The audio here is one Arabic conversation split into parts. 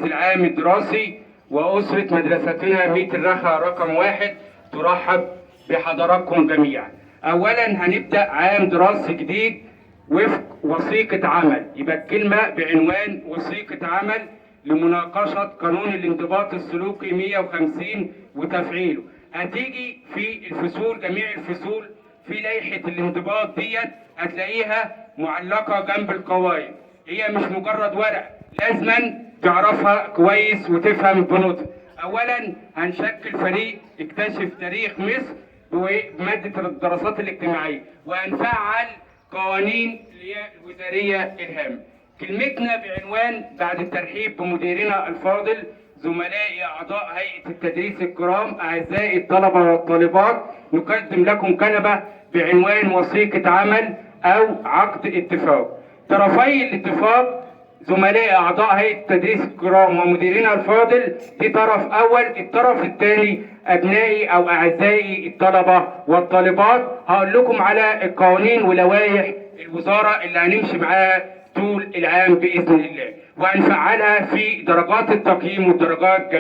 العام الدراسي وأسرة مدرستنا ميت الرخا رقم 1 ترحب بحضراتكم جميعا. أولا هنبدأ عام دراسي جديد وفق وثيقة عمل، يبقى الكلمة بعنوان وثيقة عمل لمناقشة قانون الانضباط السلوكي 150 وتفعيله. هتيجي في الفصول، جميع الفصول في لائحة الانضباط ديت هتلاقيها معلقة جنب القوائم، هي مش مجرد ورق، لازما تعرفها كويس وتفهم بنودها. اولا هنشكل فريق اكتشف تاريخ مصر بمادة الدراسات الاجتماعية، وهنفعل قوانين الوزارية الهامة. كلمتنا بعنوان بعد الترحيب بمديرنا الفاضل، زملائي اعضاء هيئة التدريس الكرام، اعزائي الطلبة والطالبات، نقدم لكم كنبة بعنوان وثيقة عمل او عقد اتفاق. طرفي الاتفاق زملائي اعضاء هيئه التدريس الكرام ومديرنا الفاضل، دي طرف اول. الطرف الثاني ابنائي او اعزائي الطلبه والطالبات. هقول لكم على القوانين ولوائح الوزاره اللي هنمشي معاها طول العام باذن الله، وهنفعلها في درجات التقييم والدرجات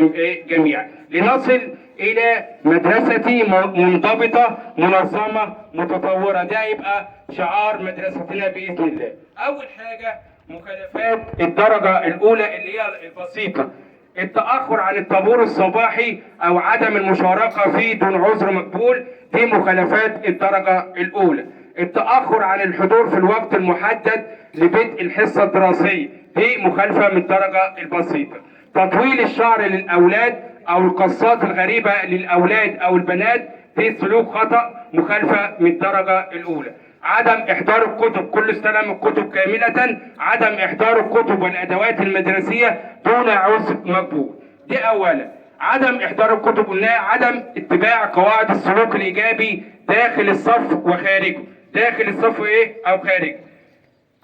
جميعا لنصل الى مدرستي منضبطه منظمه متطوره. ده يبقى شعار مدرستنا باذن الله. اول حاجه مخالفات الدرجة الأولى اللي هي البسيطة، التأخر عن الطابور الصباحي أو عدم المشاركة فيه دون عذر مقبول، دي مخالفات الدرجة الأولى. التأخر عن الحضور في الوقت المحدد لبدء الحصة الدراسية، دي مخالفة من الدرجة البسيطة. تطويل الشعر للأولاد أو القصات الغريبة للأولاد أو البنات، دي سلوك خطأ، مخالفة من الدرجة الأولى. عدم إحضار الكتب، كل استلم الكتب كاملة، عدم إحضار الكتب والأدوات المدرسية دون عذر مقبول. دي أولا. عدم إحضار الكتب قلنا عدم اتباع قواعد السلوك الإيجابي داخل الصف وخارجه، داخل الصف إيه أو خارجه.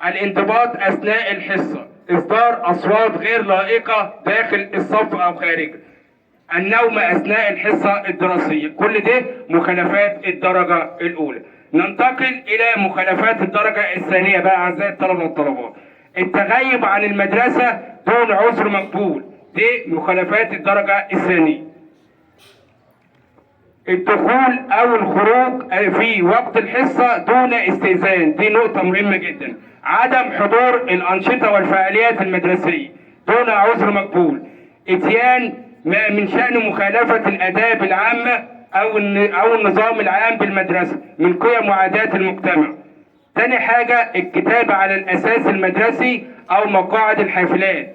الانضباط أثناء الحصة، إصدار أصوات غير لائقة داخل الصف أو خارجه. النوم أثناء الحصة الدراسية، كل ده مخالفات الدرجة الأولى. ننتقل إلى مخالفات الدرجة الثانية بقى أعزائي الطلبة والطلبات. التغيب عن المدرسة دون عذر مقبول، دي مخالفات الدرجة الثانية. الدخول أو الخروج في وقت الحصة دون استئذان، دي نقطة مهمة جدا. عدم حضور الأنشطة والفعاليات المدرسية دون عذر مقبول. إتيان ما من شأن مخالفة الآداب العامة أو النظام العام بالمدرسة من قيم وعادات المجتمع. تاني حاجة الكتابة على الأساس المدرسي أو مقاعد الحافلات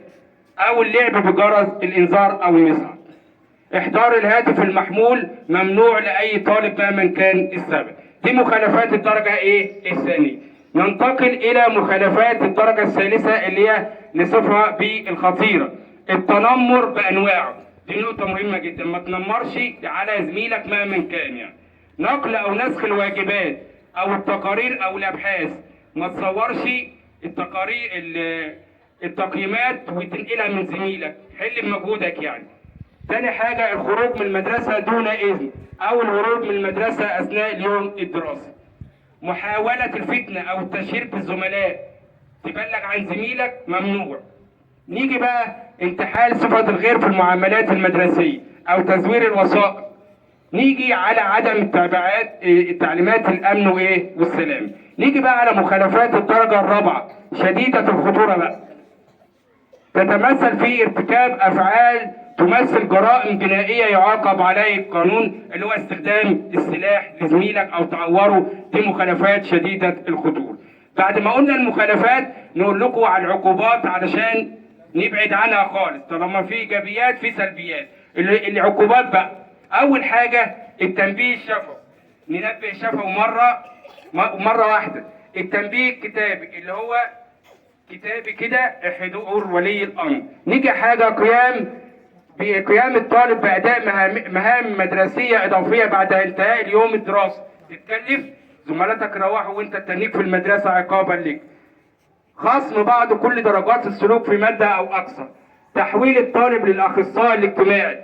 أو اللعب بجرس الإنذار أو المصعد. إحضار الهاتف المحمول ممنوع لأي طالب مهما كان السبب. دي مخالفات الدرجة الثانية. ننتقل إلى مخالفات الدرجة الثالثة اللي هي نصفها بالخطيرة. التنمر بأنواعه، دي نقطة مهمة جدا، ما تنمرش على زميلك مهما كان يعني. نقل أو نسخ الواجبات أو التقارير أو الأبحاث، ما تصورش التقييمات وتنقلها من زميلك، حل بمجهودك يعني. تاني حاجة الخروج من المدرسة دون إذن أو الهروب من المدرسة أثناء اليوم الدراسي. محاولة الفتنة أو التشهير بالزملاء، تبلغ عن زميلك، ممنوع. نيجي بقى انتحال صفة الغير في المعاملات المدرسية أو تزوير الوثائق. نيجي على عدم تعليمات الأمن والسلام. نيجي بقى على مخالفات الدرجة الرابعة شديدة الخطورة بقى، تتمثل في ارتكاب أفعال تمثل جرائم جنائية يعاقب عليه القانون، اللي هو استخدام السلاح لزميلك أو تعوره، دي مخالفات شديدة الخطورة. بعد ما قلنا المخالفات نقول لكم على العقوبات علشان نبعد عنها خالص، طالما في ايجابيات في سلبيات. العقوبات بقى، اول حاجه التنبيه الشفوي، ننبه شفوي مره واحده. التنبيه الكتابي اللي هو كتابي كده حضور ولي الامر. نيجي حاجه قيام الطالب باداء مهام مدرسيه اضافيه بعد انتهاء اليوم الدراسي، تتكلف زملاتك روحوا وانت تنيك في المدرسه عقابا لك. خصم بعض كل درجات السلوك في مادة أو أكثر. تحويل الطالب للأخصائي الاجتماعي.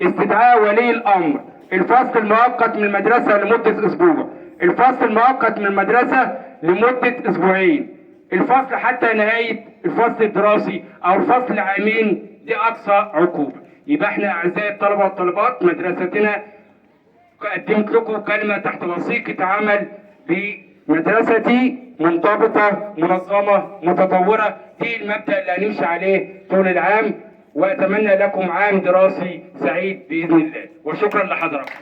استدعاء ولي الأمر. الفصل المؤقت من المدرسة لمدة أسبوع. الفصل المؤقت من المدرسة لمدة أسبوعين. الفصل حتى نهاية الفصل الدراسي أو الفصل عامين دي اقصى عقوبه. يبقى احنا اعزائي الطلبه والطالبات، مدرستنا قدمت لكم كلمه تحت وثيقه عمل بمدرستي منضبطه منظمه متطوره. دي المبدا اللي هنمشي عليه طول العام، واتمنى لكم عام دراسي سعيد باذن الله، وشكرا لحضراتكم.